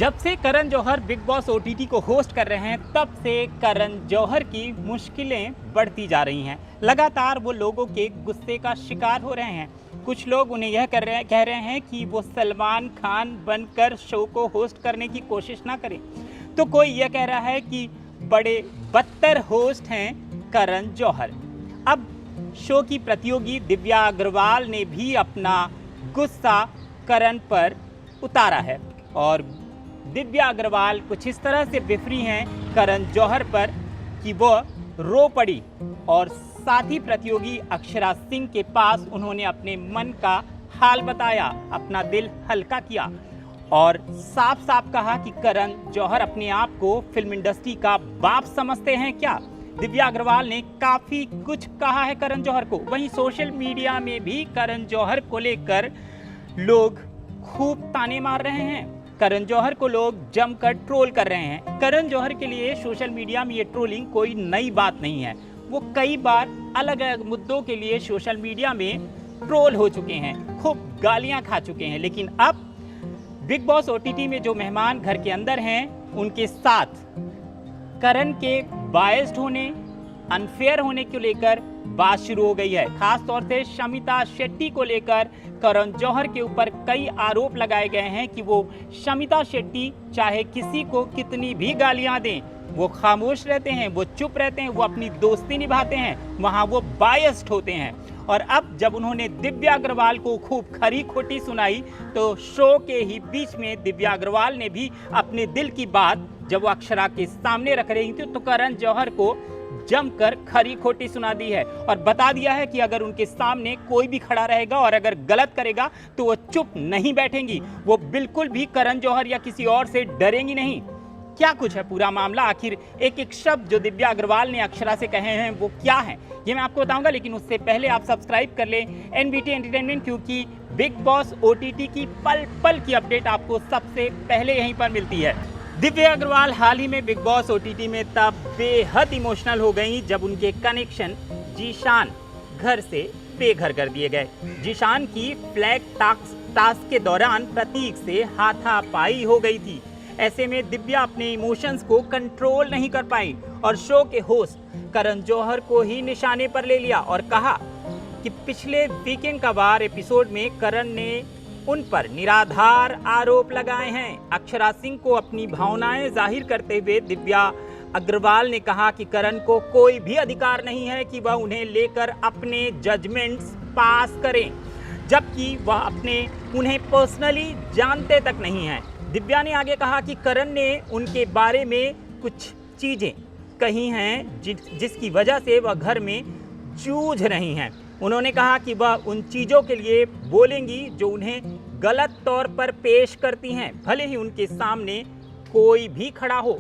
जब से Karan Johar big boss OTT को होस्ट कर रहे हैं तब से करण जौहर की मुश्किलें बढ़ती जा रही हैं। लगातार वो लोगों के गुस्से का शिकार हो रहे हैं। कुछ लोग उन्हें यह कह रहे हैं कि वो सलमान खान बनकर शो को होस्ट करने की कोशिश ना करें, तो कोई यह कह रहा है कि बड़े बदतर होस्ट हैं करण जौहर। अब शो की प्रतियोगी दिव्या अग्रवाल ने भी अपना गुस्सा करण पर उतारा है और दिव्या अग्रवाल कुछ इस तरह से बिफरी हैं करण जौहर पर कि वो रो पड़ी और साथ ही प्रतियोगी अक्षरा सिंह के पास उन्होंने अपने मन का हाल बताया, अपना दिल हल्का किया और साफ साफ कहा कि करण जौहर अपने आप को फिल्म इंडस्ट्री का बाप समझते हैं क्या। दिव्या अग्रवाल ने काफ़ी कुछ कहा है करण जौहर को। वहीं सोशल मीडिया में भी करण जौहर को लेकर लोग खूब ताने मार रहे हैं। करण जौहर को लोग जमकर ट्रोल कर रहे हैं। करण जौहर के लिए सोशल मीडिया में ये ट्रोलिंग कोई नई बात नहीं है। वो कई बार अलग अलग मुद्दों के लिए सोशल मीडिया में ट्रोल हो चुके हैं, खूब गालियां खा चुके हैं। लेकिन अब बिग बॉस ओटीटी में जो मेहमान घर के अंदर हैं उनके साथ करण के बायस्ड होने, अनफेयर होने को लेकर बात शुरू हो गई है। खास तौर से शमिता शेट्टी को लेकर करण जौहर के ऊपर कई आरोप लगाए गए हैं कि वो शमिता शेट्टी चाहे किसी को कितनी भी गालियां दें, वो खामोश रहते हैं, वो चुप रहते हैं, वो अपनी दोस्ती निभाते हैं, वहां वो बायस्ड होते हैं। और अब जब उन्होंने दिव्या अग्रवाल को खूब खरी खोटी सुनाई तो शो के ही बीच में दिव्या अग्रवाल ने भी अपने दिल की बात जब वो अक्षरा के सामने रख रही थी तो करण जौहर को जमकर खरी खोटी सुना दी है और बता दिया है कि अगर उनके सामने कोई भी खड़ा रहेगा और अगर गलत करेगा तो वो चुप नहीं बैठेंगी, वो बिल्कुल भी करण जौहर या किसी और से डरेंगी नहीं। क्या कुछ है पूरा मामला, आखिर एक एक शब्द जो दिव्या अग्रवाल ने अक्षरा से कहे हैं वो क्या है, ये मैं आपको बताऊंगा। लेकिन उससे पहले आप सब्सक्राइब कर लें एनबीटी एंटरटेनमेंट, क्योंकि बिग बॉस ओटीटी की पल पल की अपडेट आपको सबसे पहले यहीं पर मिलती है। दिव्या अग्रवाल हाल ही में बिग बॉस ओटीटी में तब बेहद इमोशनल हो गई जब उनके कनेक्शन जीशान घर से बेघर कर दिए गए। जीशान की फ्लैग टास्क के दौरान प्रतीक से हाथापाई हो गई थी। ऐसे में दिव्या अपने इमोशंस को कंट्रोल नहीं कर पाई और शो के होस्ट करण जौहर को ही निशाने पर ले लिया और कहा कि पिछले वीकेंड का वार एपिसोड में करण ने उन पर निराधार आरोप लगाए हैं। अक्षरा सिंह को अपनी भावनाएं जाहिर करते हुए दिव्या अग्रवाल ने कहा कि करण को कोई भी अधिकार नहीं है कि वह उन्हें लेकर अपने जजमेंट्स पास करें, जबकि वह उन्हें पर्सनली जानते तक नहीं हैं। दिव्या ने आगे कहा कि करण ने उनके बारे में कुछ चीज़ें कही हैं जिसकी वजह से वह घर में जूझ रही हैं। उन्होंने कहा कि वह उन चीज़ों के लिए बोलेंगी जो उन्हें गलत तौर पर पेश करती हैं, भले ही उनके सामने कोई भी खड़ा हो।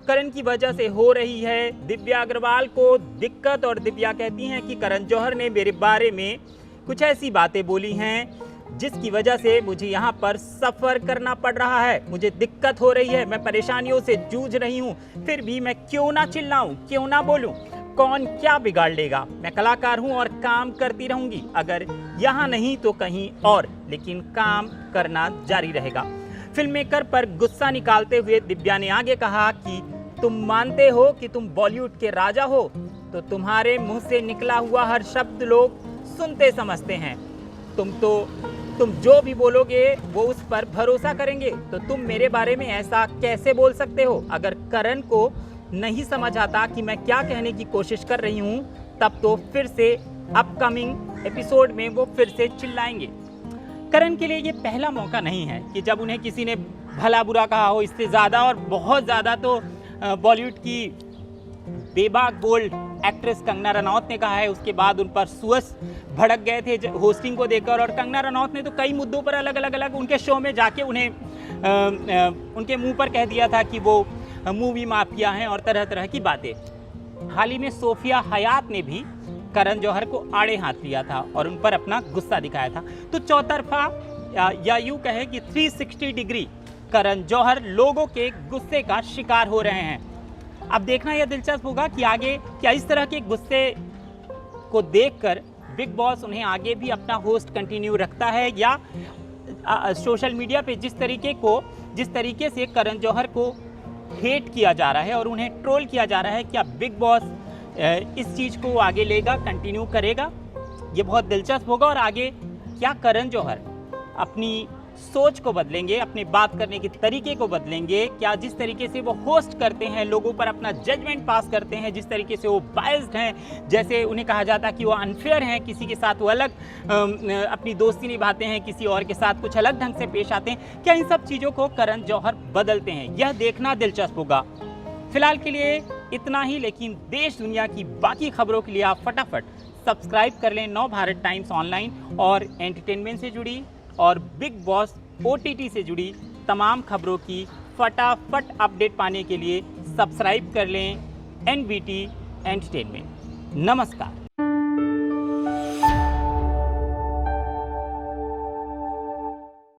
करण की वजह से हो रही है दिव्या अग्रवाल को दिक्कत और दिव्या कहती हैं कि करण जौहर ने मेरे बारे में कुछ ऐसी बातें बोली हैं जिसकी वजह से मुझे यहाँ पर सफ़र करना पड़ रहा है, मुझे दिक्कत हो रही है, मैं परेशानियों से जूझ रही हूँ, फिर भी मैं क्यों ना चिल्लाऊँ, क्यों ना बोलूँ, कौन क्या बिगाड़ लेगा। मैं कलाकार हूँ और काम करती रहूँगी, अगर यहाँ नहीं तो कहीं और, लेकिन काम करना जारी रहेगा। फिल्म मेकर पर गुस्सा निकालते हुए दिव्या ने आगे कहा कि तुम मानते हो कि तुम बॉलीवुड के राजा हो तो तुम्हारे मुंह से निकला हुआ हर शब्द लोग सुनते समझते हैं। तुम जो भी बोलोगे वो उस पर भरोसा करेंगे, तो तुम मेरे बारे में ऐसा कैसे बोल सकते हो। अगर करण को नहीं समझ आता कि मैं क्या कहने की कोशिश कर रही हूँ तब तो फिर से अपकमिंग एपिसोड में वो फिर से चिल्लाएंगे। करण के लिए ये पहला मौका नहीं है कि जब उन्हें किसी ने भला बुरा कहा हो। इससे ज़्यादा और बहुत ज़्यादा तो बॉलीवुड की बेबाक बोल्ड एक्ट्रेस कंगना रनौत ने कहा है। उसके बाद उन पर सुअस भड़क गए थे होस्टिंग को देखकर और कंगना रनौत ने तो कई मुद्दों पर अलग उनके शो में जाके उन्हें उनके मुंह पर कह दिया था कि वो मूवी माफिया हैं और तरह तरह की बातें। हाल ही में सोफिया हयात ने भी करण जौहर को आड़े हाथ लिया था और उन पर अपना गुस्सा दिखाया था। तो चौतरफा या यूँ कहे कि 360 डिग्री करण जौहर लोगों के गुस्से का शिकार हो रहे हैं। अब देखना यह दिलचस्प होगा कि आगे क्या इस तरह के गुस्से को देखकर बिग बॉस उन्हें आगे भी अपना होस्ट कंटिन्यू रखता है या सोशल मीडिया पे जिस तरीके से करण जौहर को हेट किया जा रहा है और उन्हें ट्रोल किया जा रहा है, क्या बिग बॉस इस चीज़ को आगे लेगा, कंटिन्यू करेगा? ये बहुत दिलचस्प होगा। और आगे क्या करण जौहर अपनी सोच को बदलेंगे, अपने बात करने के तरीके को बदलेंगे? क्या जिस तरीके से वो होस्ट करते हैं, लोगों पर अपना जजमेंट पास करते हैं, जिस तरीके से वो बायस्ड हैं, जैसे उन्हें कहा जाता है कि वो अनफेयर हैं, किसी के साथ वो अलग अपनी दोस्ती निभाते हैं, किसी और के साथ कुछ अलग ढंग से पेश आते हैं, क्या इन सब चीज़ों को करण जौहर बदलते हैं? यह देखना दिलचस्प होगा। फिलहाल के लिए इतना ही, लेकिन देश दुनिया की बाकी खबरों के लिए आप फटाफट सब्सक्राइब कर लें नव भारत टाइम्स ऑनलाइन और एंटरटेनमेंट से जुड़ी और बिग बॉस OTT से जुड़ी तमाम खबरों की फटाफट अपडेट पाने के लिए सब्सक्राइब कर लें NBT एंटरटेनमेंट। नमस्कार।